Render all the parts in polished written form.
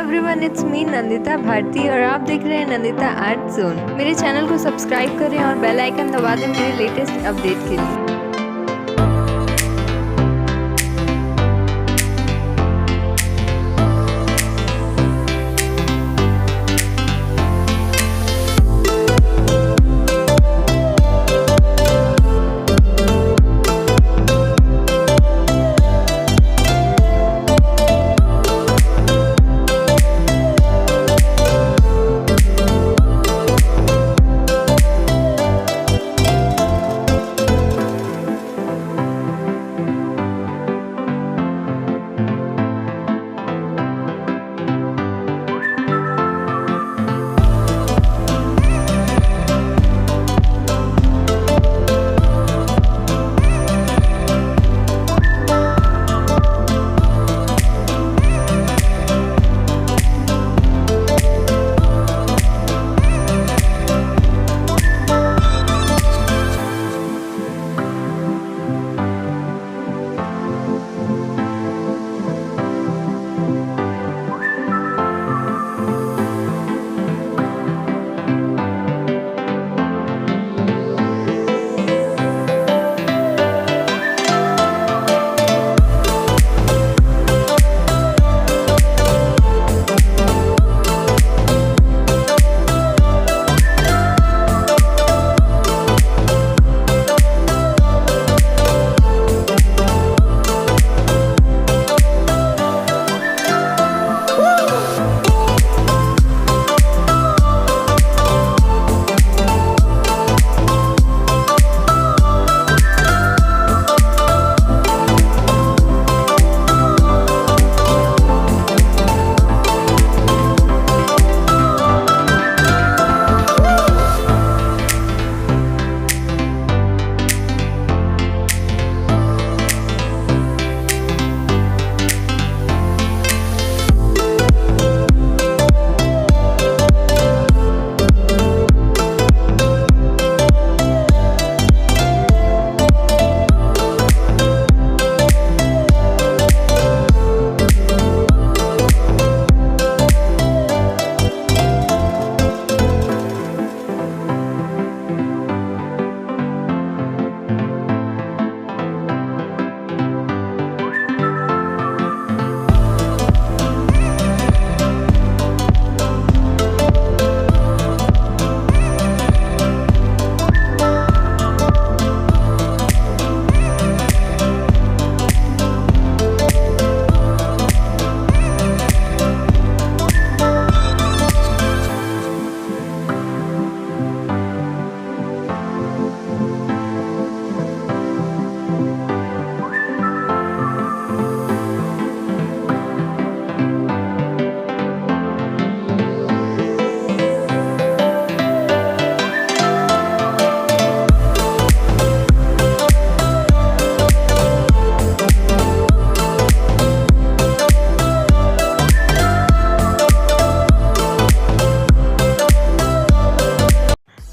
Everyone, it's me Nandita Bharti और आप देख रहे हैं नंदिता आर्ट जोन। मेरे चैनल को सब्सक्राइब करें और बेल आइकन दबा दें मेरे लेटेस्ट अपडेट के लिए।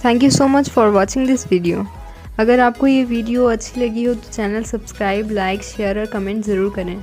Thank you so much for watching this video. अगर आपको ये वीडियो अच्छी लगी हो तो चैनल सब्सक्राइब, लाइक, शेयर और कमेंट ज़रूर करें।